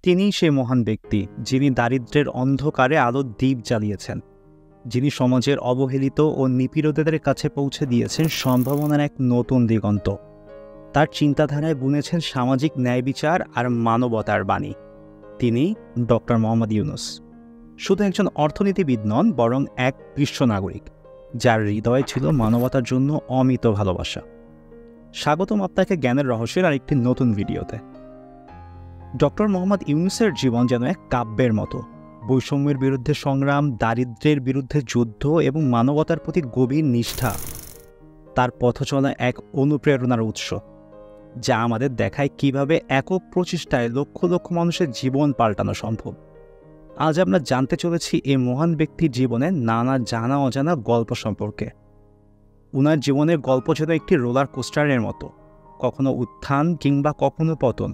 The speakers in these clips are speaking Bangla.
তিনিই সেই মহান ব্যক্তি যিনি দারিদ্র্যের অন্ধকারে আলোর দ্বীপ জ্বালিয়েছেন, যিনি সমাজের অবহেলিত ও নিপীড়িতদের কাছে পৌঁছে দিয়েছেন সম্ভাবনার এক নতুন দিগন্ত। তার চিন্তাধারায় বুনেছেন সামাজিক ন্যায় বিচার আর মানবতার বাণী। তিনি ডক্টর মোহাম্মদ ইউনূস। শুধু একজন অর্থনীতিবিদ নন, বরং এক বিশ্ব নাগরিক যার হৃদয়ে ছিল মানবতার জন্য অমিত ভালোবাসা। স্বাগতম আপনাকে জ্ঞানের রহস্যের আরেকটি নতুন ভিডিওতে। ডক্টর মোহাম্মদ ইউনূসের জীবন যেন এক কাব্যের মতো। বৈষম্যের বিরুদ্ধে সংগ্রাম, দারিদ্র্যের বিরুদ্ধে যুদ্ধ এবং মানবতার প্রতি গভীর নিষ্ঠা তার পথচলা এক অনুপ্রেরণার উৎস, যা আমাদের দেখায় কিভাবে একক প্রচেষ্টায় লক্ষ লক্ষ মানুষের জীবন পাল্টানো সম্ভব। আজ আমরা জানতে চলেছি এই মহান ব্যক্তির জীবনে নানা জানা অজানা গল্প সম্পর্কে। উনার জীবনের গল্প যেন একটি রোলার কোস্টারের মতো, কখনো উত্থান কিংবা কখনো পতন।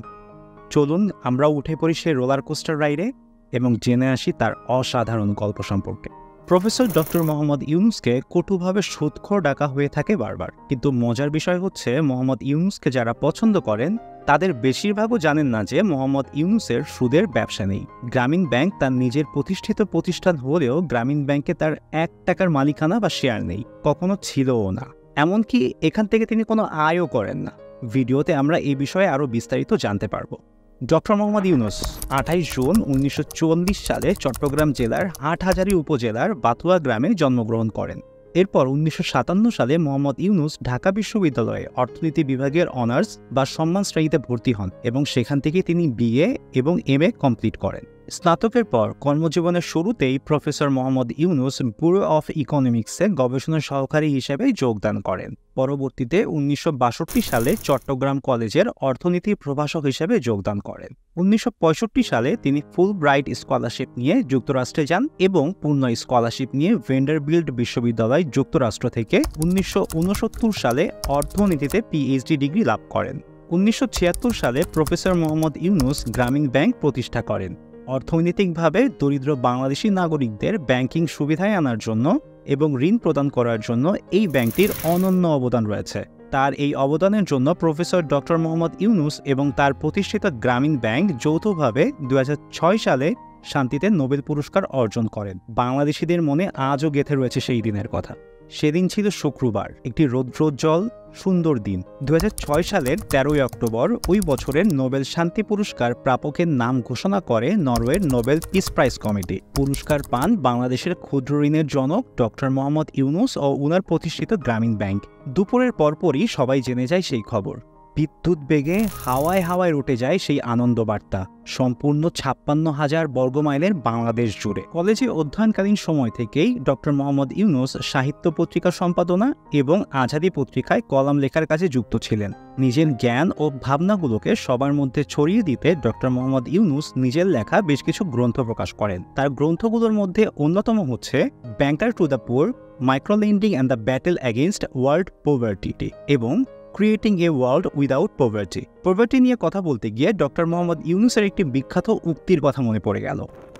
চলুন আমরা উঠে পড়ি সেই রোলার কোস্টার রাইডে এবং জেনে আসি তার অসাধারণ গল্প সম্পর্কে। প্রফেসর ডক্টর মোহাম্মদ ইউনূসকে কটুভাবে সুদখোর ডাকা হয়ে থাকে বারবার, কিন্তু মজার বিষয় হচ্ছে মোহাম্মদ ইউনূসকে যারা পছন্দ করেন তাদের বেশিরভাগও জানেন না যে মোহাম্মদ ইউনূসের সুদের ব্যবসা নেই। গ্রামীণ ব্যাংক তার নিজের প্রতিষ্ঠিত প্রতিষ্ঠান হলেও গ্রামীণ ব্যাংকে তার 1 টাকার মালিকানা বা শেয়ার নেই, কখনো ছিলও না। এমনকি এখান থেকে তিনি কোনো আয়ও করেন না। ভিডিওতে আমরা এই বিষয়ে আরও বিস্তারিত জানতে পারবো। ডক্টর মোহাম্মদ ইউনূস 28 জুন 1944 সালে চট্টগ্রাম জেলার হাটহাজারী উপজেলার বাতুয়া গ্রামে জন্মগ্রহণ করেন। এরপর 1957 সালে মোহাম্মদ ইউনূস ঢাকা বিশ্ববিদ্যালয়ে অর্থনীতি বিভাগের অনার্স বা সম্মান শ্রেণীতে ভর্তি হন এবং সেখান থেকে তিনি বিএ এবং এমএ কমপ্লিট করেন। স্নাতকের পর কর্মজীবনের শুরুতেই professor Mohammad Yunus bureau of ইকোনমিক্সে গবেষণা সহকারী হিসেবে যোগদান করেন। পরবর্তীতে 1962 সালে চট্টগ্রাম কলেজের অর্থনীতি প্রভাষক হিসেবে যোগদান করেন। 1965 সালে তিনি ফুলব্রাইট স্কলারশিপ নিয়ে যুক্তরাষ্ট্রে যান এবং পূর্ণ স্কলারশিপ নিয়ে ভেন্ডারবিল্ট বিশ্ববিদ্যালয় যুক্তরাষ্ট্র থেকে 1969 সালে অর্থনীতিতে পিএইচডি ডিগ্রি লাভ করেন। 1976 সালে প্রফেসর মোহাম্মদ ইউনূস গ্রামীণ ব্যাংক প্রতিষ্ঠা করেন। অর্থনৈতিকভাবে দরিদ্র বাংলাদেশি নাগরিকদের ব্যাংকিং সুবিধায় আনার জন্য এবং ঋণ প্রদান করার জন্য এই ব্যাংকটির অনন্য অবদান রয়েছে। তার এই অবদানের জন্য প্রফেসর ডক্টর মোহাম্মদ ইউনূস এবং তার প্রতিষ্ঠিত গ্রামীণ ব্যাংক যৌথভাবে 2006 সালে শান্তিতে নোবেল পুরস্কার অর্জন করেন। বাংলাদেশিদের মনে আজও গেঁথে রয়েছে সেই দিনের কথা। সেদিন ছিল শুক্রবার, একটি রৌদ্রোজ্জ্বল সুন্দর দিন। 2006 সালের 13 অক্টোবর ওই বছরের নোবেল শান্তি পুরস্কার প্রাপকের নাম ঘোষণা করে নরওয়ের নোবেল পিস প্রাইজ কমিটি। পুরস্কার পান বাংলাদেশের ক্ষুদ্র ঋণের জনক ডক্টর মোহাম্মদ ইউনূস ও উনার প্রতিষ্ঠিত গ্রামীণ ব্যাংক। দুপুরের পরপরই সবাই জেনে যায় সেই খবর। বিদ্যুৎ বেগে হাওয়ায় হাওয়ায় উঠে যায় সেই আনন্দ বার্তা সম্পূর্ণ 56,000 বর্গমাইলের বাংলাদেশ জুড়ে। কলেজে অধ্যয়নকালীন সময় থেকেই ডক্টর মোহাম্মদ ইউনূস সাহিত্য পত্রিকা সম্পাদনা এবং আজাদী পত্রিকায় কলাম লেখার কাজে যুক্ত ছিলেন। নিজের জ্ঞান ও ভাবনাগুলোকে সবার মধ্যে ছড়িয়ে দিতে ডক্টর মোহাম্মদ ইউনূস নিজের লেখা বেশ কিছু গ্রন্থ প্রকাশ করেন। তার গ্রন্থগুলোর মধ্যে অন্যতম হচ্ছে banker to the poor, microlending and the battle against world poverty এবং creating a world without poverty. Poverty নিয়ে কথা বলতে গিয়ে ডক্টর মোহাম্মদ ইউনূসের একটি বিখ্যাত উক্তির কথা মনে পড়ে গেল।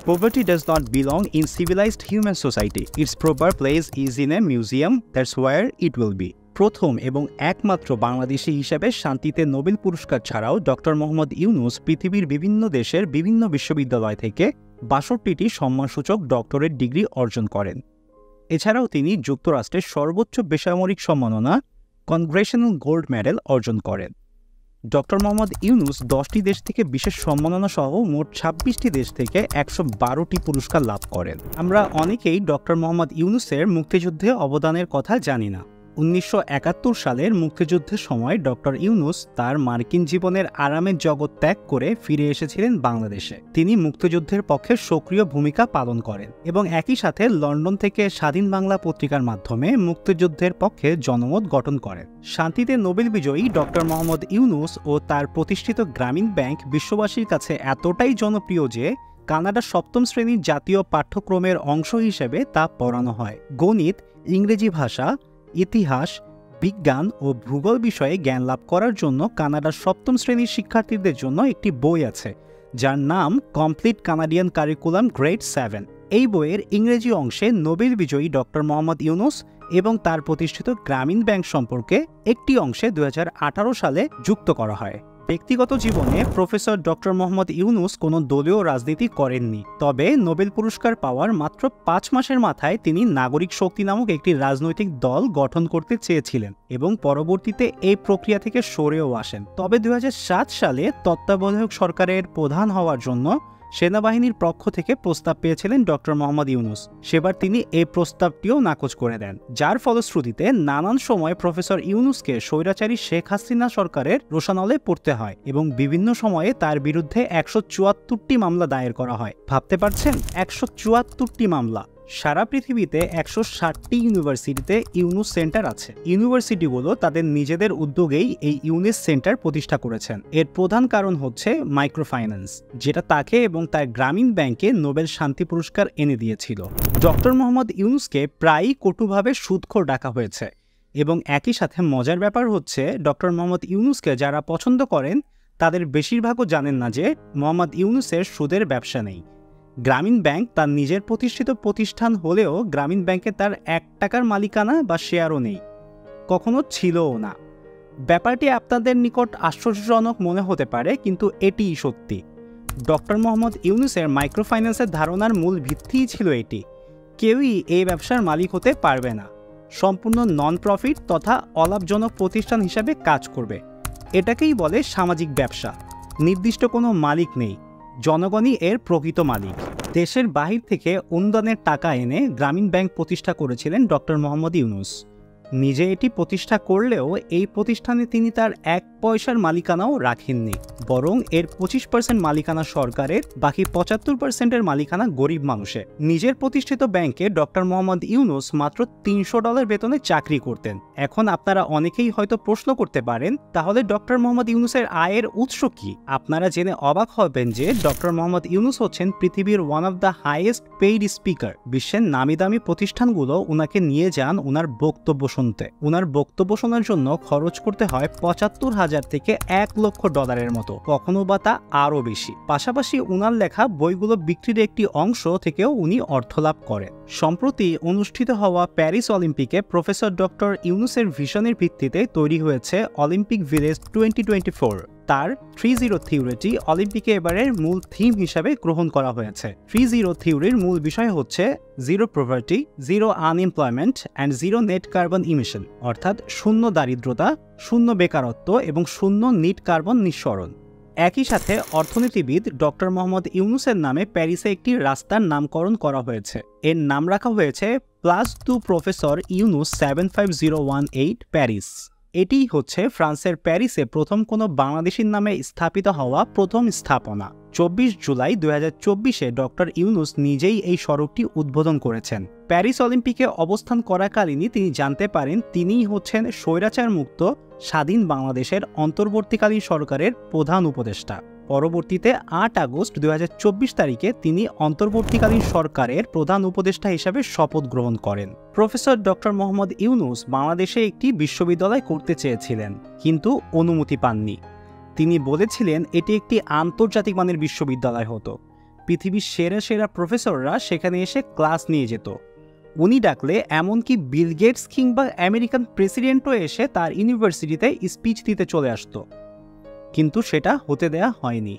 Poverty does not belong in civilized human society. Its proper place is in a museum. That's where it will be. প্রথম এবং একমাত্র বাংলাদেশি হিসেবে শান্তিতে নোবেল পুরস্কার ছাড়াও ডক্টর মোহাম্মদ ইউনূস পৃথিবীর বিভিন্ন দেশের বিভিন্ন বিশ্ববিদ্যালয় থেকে 62টি সম্মানসূচক ডক্টরেট ডিগ্রি অর্জন করেন। এছাড়াও তিনি যুক্তরাষ্ট্রের সর্বোচ্চ বেসামরিক সম্মাননা কংগ্রেশনাল গোল্ড মেডেল অর্জন করেন। ডক্টর মোহাম্মদ ইউনূস 10টি দেশ থেকে বিশেষ সম্মাননা সহ মোট 26টি দেশ থেকে 112টি পুরস্কার লাভ করেন। আমরা অনেকেই ডক্টর মোহাম্মদ ইউনূসের মুক্তিযুদ্ধে অবদানের কথা জানি না। 1971 সালের মুক্তিযুদ্ধের সময় ডক্টর ইউনূস তার মার্কিন জীবনের আরামের জগৎ ত্যাগ করে ফিরে এসেছিলেন বাংলাদেশে। তিনি মুক্তিযুদ্ধের পক্ষে সক্রিয় ভূমিকা পালন করেন এবং একই সাথে লন্ডন থেকে স্বাধীন বাংলা পত্রিকার মাধ্যমে মুক্তিযুদ্ধের পক্ষে জনমত গঠন করেন। শান্তিতে নোবেল বিজয়ী ডক্টর মোহাম্মদ ইউনূস ও তার প্রতিষ্ঠিত গ্রামীণ ব্যাংক বিশ্ববাসীর কাছে এতটাই জনপ্রিয় যে কানাডার 7ম শ্রেণীর জাতীয় পাঠ্যক্রমের অংশ হিসেবে তা পড়ানো হয়। গণিত, ইংরেজি ভাষা, ইতিহাস, বিজ্ঞান ও ভূগোল বিষয়ে জ্ঞান লাভ করার জন্য কানাডার 7ম শ্রেণীর শিক্ষার্থীদের জন্য একটি বই আছে যার নাম কমপ্লিট কানাডিয়ান কারিকুলাম গ্রেড 7। এই বইয়ের ইংরেজি অংশে নোবেল বিজয়ী ডক্টর মোহাম্মদ ইউনূস এবং তার প্রতিষ্ঠিত গ্রামীণ ব্যাংক সম্পর্কে একটি অংশে 2018 সালে যুক্ত করা হয়। ব্যক্তিগত জীবনে প্রফেসর ডক্টর মোহাম্মদ ইউনূস কোনো দলীয় রাজনীতি করেননি, তবে নোবেল পুরস্কার পাওয়ার মাত্র 5 মাসের মাথায় তিনি নাগরিক শক্তি নামক একটি রাজনৈতিক দল গঠন করতে চেয়েছিলেন এবং পরবর্তীতে এই প্রক্রিয়া থেকে সরেও আসেন। তবে 2007 সালে তত্ত্বাবধায়ক সরকারের প্রধান হওয়ার জন্য সেনাবাহিনীর পক্ষ থেকে প্রস্তাব পেয়েছিলেন ডক্টর মোহাম্মদ ইউনূস। সেবার তিনি এই প্রস্তাবটিও নাকচ করে দেন, যার ফলশ্রুতিতে নানান সময় প্রফেসর ইউনূসকে স্বৈরাচারী শেখ হাসিনা সরকারের রোষানলে পড়তে হয় এবং বিভিন্ন সময়ে তার বিরুদ্ধে 174টি মামলা দায়ের করা হয়। ভাবতে পারছেন, 174টি মামলা। সারা পৃথিবীতে 160টি ইউনিভার্সিটিতে ইউনূস সেন্টার আছে। ইউনিভার্সিটিগুলো তাদের নিজেদের উদ্যোগেই এই ইউনূস সেন্টার প্রতিষ্ঠা করেছেন। এর প্রধান কারণ হচ্ছে মাইক্রোফাইন্যান্স, যেটা তাকে এবং তার গ্রামীণ ব্যাংকে নোবেল শান্তি পুরস্কার এনে দিয়েছিল। ডক্টর মোহাম্মদ ইউনূসকে প্রায়ই কটুভাবে সুদখোর ডাকা হয়েছে এবং একই সাথে মজার ব্যাপার হচ্ছে, ডক্টর মোহাম্মদ ইউনূসকে যারা পছন্দ করেন তাদের বেশিরভাগও জানেন না যে মোহাম্মদ ইউনূসের সুদের ব্যবসা নেই। গ্রামীণ ব্যাংক তার নিজের প্রতিষ্ঠিত প্রতিষ্ঠান হলেও গ্রামীণ ব্যাংকে তার 1 টাকার মালিকানা বা শেয়ারও নেই, কখনো ছিলও না। ব্যাপারটি আপনাদের নিকট আশ্চর্যজনক মনে হতে পারে, কিন্তু এটিই সত্যি। ডক্টর মোহাম্মদ ইউনূসের মাইক্রোফাইন্যান্সের ধারণার মূল ভিত্তিই ছিল এটি: কেউই এই ব্যবসার মালিক হতে পারবে না, সম্পূর্ণ নন প্রফিট তথা অলাভজনক প্রতিষ্ঠান হিসাবে কাজ করবে। এটাকেই বলে সামাজিক ব্যবসা। নির্দিষ্ট কোনো মালিক নেই, জনগণই এর প্রকৃত মালিক। দেশের বাহির থেকে অনুদানের টাকা এনে গ্রামীণ ব্যাংক প্রতিষ্ঠা করেছিলেন ডক্টর মোহাম্মদ ইউনূস। নিজে এটি প্রতিষ্ঠা করলেও এই প্রতিষ্ঠানে তিনি তার 1 পয়সার মালিকানাও রাখেননি, বরং এর 25% মালিকানা সরকারের, বাকি 75%-এর মালিকানা গরিব মানুষের। নিজের প্রতিষ্ঠিত ব্যাংকে ডক্টর মোহাম্মদ ইউনূস মাত্র $300 বেতনে চাকরি করতেন। এখন আপনারা অনেকেই হয়তো প্রশ্ন করতে পারেন, তাহলে ডক্টর মোহাম্মদ ইউনূসের আয়ের উৎস কি? আপনারা জেনে অবাক হবেন যে ডক্টর মোহাম্মদ ইউনূস হচ্ছেন পৃথিবীর one of the highest paid speaker. বিশ্বের নামি দামি প্রতিষ্ঠানগুলো ওনাকে নিয়ে যান ওনার বক্তব্য শুনতে। ওনার বক্তব্য শোনার জন্য খরচ করতে হয় $75,000 থেকে $1 লক্ষ মতো, কখনো বা তা আরও বেশি। পাশাপাশি ওনার লেখা বইগুলো বিক্রির একটি অংশ থেকেও উনি অর্থ লাভ করেন। সম্প্রতি অনুষ্ঠিত হওয়া প্যারিস অলিম্পিকে প্রফেসর ডক্টর ইউনূসের ভিশনের ভিত্তিতে তৈরি হয়েছে অলিম্পিক ভিলেজ 2024। তার 3-0 থিওরিটি অলিম্পিকে এবারের মূল থিম হিসাবে গ্রহণ করা হয়েছে। 3-0 থিওরির মূল বিষয় হচ্ছে zero poverty, zero unemployment and zero net carbon emission, অর্থাৎ শূন্য দারিদ্রতা, শূন্য বেকারত্ব এবং শূন্য নিট কার্বন নিঃসরণ। একই সাথে অর্থনীতিবিদ ডক্টর মোহাম্মদ ইউনূসের নামে প্যারিসে একটি রাস্তার নামকরণ করা হয়েছে। এর নাম রাখা হয়েছে প্লাস 2 প্রফেসর ইউনূস 75018 প্যারিস। এটিই হচ্ছে ফ্রান্সের প্যারিসে প্রথম কোনো বাংলাদেশীর নামে স্থাপিত হওয়া প্রথম স্থাপনা। 24 জুলাই 2024-এ ডক্টর ইউনূস নিজেই এই সড়কটি উদ্বোধন করেছেন। প্যারিস অলিম্পিকে অবস্থান করাকালীনই তিনি জানতে পারেন তিনিই হচ্ছেন স্বৈরাচার মুক্ত স্বাধীন বাংলাদেশের অন্তর্বর্তীকালীন সরকারের প্রধান উপদেষ্টা। পরবর্তীতে 8 আগস্ট 2024 তারিখে তিনি অন্তর্বর্তীকালীন সরকারের প্রধান উপদেষ্টা হিসাবে শপথ গ্রহণ করেন। প্রফেসর ডক্টর মোহাম্মদ ইউনূস বাংলাদেশে একটি বিশ্ববিদ্যালয় করতে চেয়েছিলেন, কিন্তু অনুমতি পাননি। তিনি বলেছিলেন এটি একটি আন্তর্জাতিক মানের বিশ্ববিদ্যালয় হতো, পৃথিবীর সেরা সেরা প্রফেসররা সেখানে এসে ক্লাস নিয়ে যেত। উনি ডাকলে এমনকি বিল গেটস কিংবা আমেরিকান প্রেসিডেন্টও এসে তার ইউনিভার্সিটিতে স্পিচ দিতে চলে আসতো, কিন্তু সেটা হতে দেয়া হয়নি।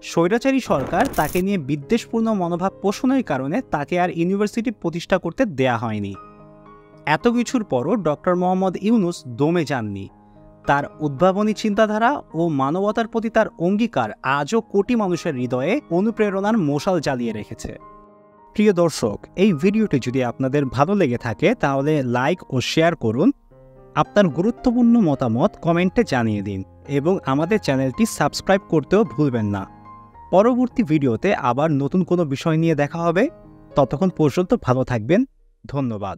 স্বৈরাচারী সরকার তাকে নিয়ে বিদ্বেষপূর্ণ মনোভাব পোষণের কারণে তাকে আর ইউনিভার্সিটি প্রতিষ্ঠা করতে দেয়া হয়নি। এত কিছুর পরও ডক্টর মোহাম্মদ ইউনূস দমে যাননি। তার উদ্ভাবনী চিন্তাধারা ও মানবতার প্রতি তার অঙ্গীকার আজও কোটি মানুষের হৃদয়ে অনুপ্রেরণার মশাল জ্বালিয়ে রেখেছে। প্রিয় দর্শক, এই ভিডিওটি যদি আপনাদের ভালো লেগে থাকে তাহলে লাইক ও শেয়ার করুন। আপনার গুরুত্বপূর্ণ মতামত কমেন্টে জানিয়ে দিন এবং আমাদের চ্যানেলটি সাবস্ক্রাইব করতেও ভুলবেন না। পরবর্তী ভিডিওতে আবার নতুন কোনো বিষয় নিয়ে দেখা হবে। ততক্ষণ পর্যন্ত ভালো থাকবেন। ধন্যবাদ।